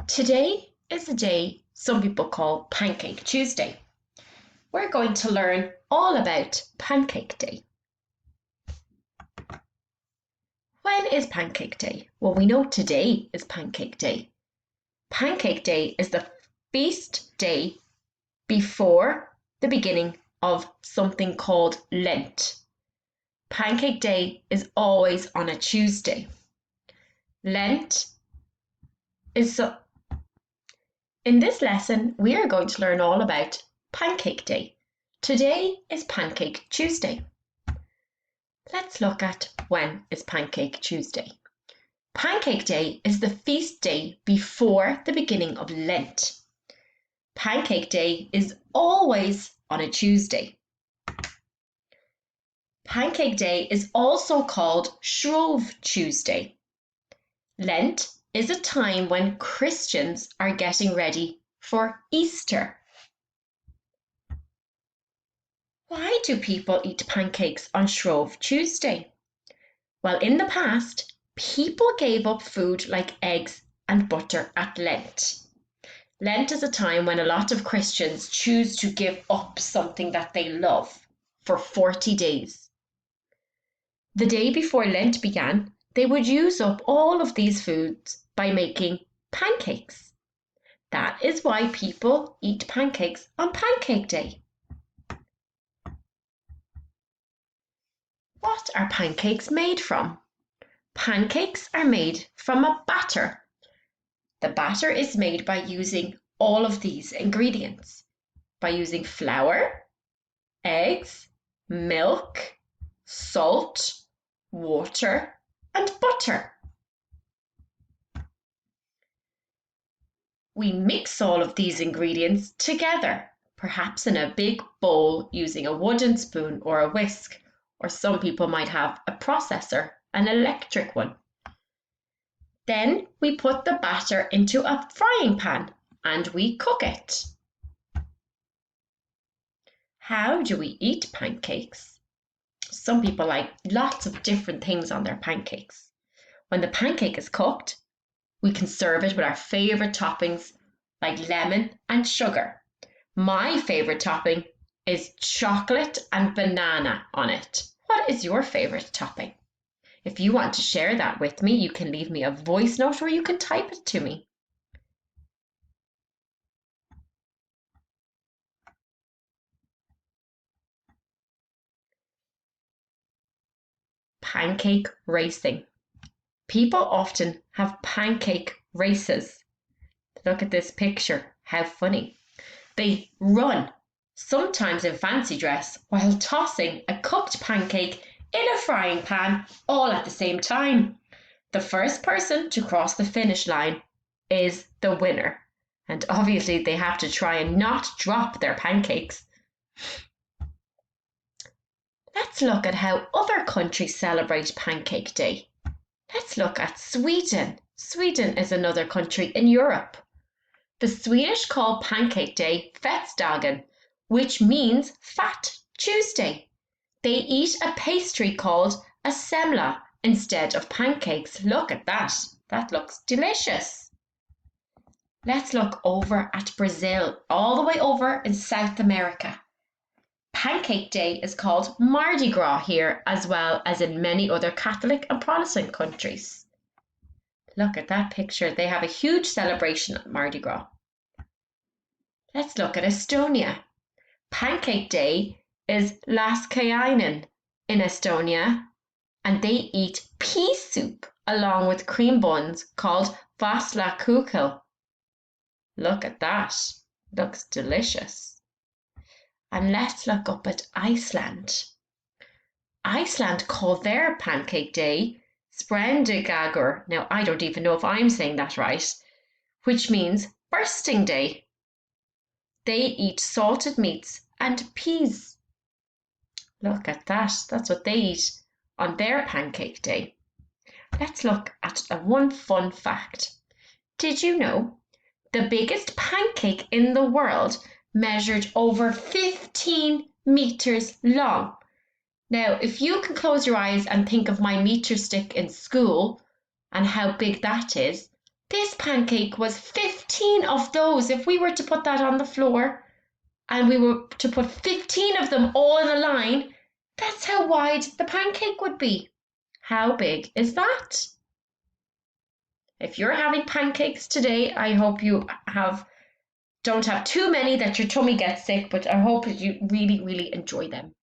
Today is a day some people call Pancake Tuesday. We're going to learn all about Pancake Day. When is Pancake Day? Well, we know today is Pancake Day. Pancake Day is the feast day before the beginning of something called Lent. Pancake Day is always on a Tuesday. Lent is In this lesson, we are going to learn all about Pancake Day. Today is Pancake Tuesday. Let's look at when is Pancake Tuesday. Pancake Day is the feast day before the beginning of Lent. Pancake Day is always on a Tuesday. Pancake Day is also called Shrove Tuesday. Lent is a time when Christians are getting ready for Easter. Why do people eat pancakes on Shrove Tuesday? Well, in the past, people gave up food like eggs and butter at Lent. Lent is a time when a lot of Christians choose to give up something that they love for 40 days. The day before Lent began, they would use up all of these foods by making pancakes. That is why people eat pancakes on Pancake Day. What are pancakes made from? Pancakes are made from a batter. The batter is made by using all of these ingredients, by using flour, eggs, milk, salt, water, and butter. We mix all of these ingredients together, perhaps in a big bowl using a wooden spoon or a whisk, or some people might have a processor, an electric one. Then we put the batter into a frying pan and we cook it. How do we eat pancakes? Some people like lots of different things on their pancakes. When the pancake is cooked, we can serve it with our favourite toppings like lemon and sugar. My favourite topping is chocolate and banana on it. What is your favourite topping? If you want to share that with me, you can leave me a voice note or you can type it to me. Pancake racing. People often have pancake races. Look at this picture, how funny. They run, sometimes in fancy dress, while tossing a cooked pancake in a frying pan all at the same time. The first person to cross the finish line is the winner. And obviously they have to try and not drop their pancakes. Let's look at how other countries celebrate Pancake Day. Let's look at Sweden. Sweden is another country in Europe. The Swedish call Pancake Day Fetsdagen, which means Fat Tuesday. They eat a pastry called a semla instead of pancakes. Look at that. That looks delicious. Let's look over at Brazil, all the way over in South America. Pancake Day is called Mardi Gras here, as well as in many other Catholic and Protestant countries. Look at that picture. They have a huge celebration at Mardi Gras. Let's look at Estonia. Pancake Day is Laskainen in Estonia, and they eat pea soup along with cream buns called vaslakukel. Look at that. Looks delicious. And let's look up at Iceland. Iceland call their Pancake Day Sprendidagur. Now, I don't even know if I'm saying that right, which means bursting day. They eat salted meats and peas. Look at that. That's what they eat on their Pancake Day. Let's look at one fun fact. Did you know the biggest pancake in the world measured over 15 meters long? Now, if you can close your eyes and think of my meter stick in school and how big that is, this pancake was 15 15 of those, if we were to put that on the floor and we were to put 15 of them all in a line, that's how wide the pancake would be. How big is that? If you're having pancakes today, I hope you don't have too many that your tummy gets sick, but I hope you really, really enjoy them.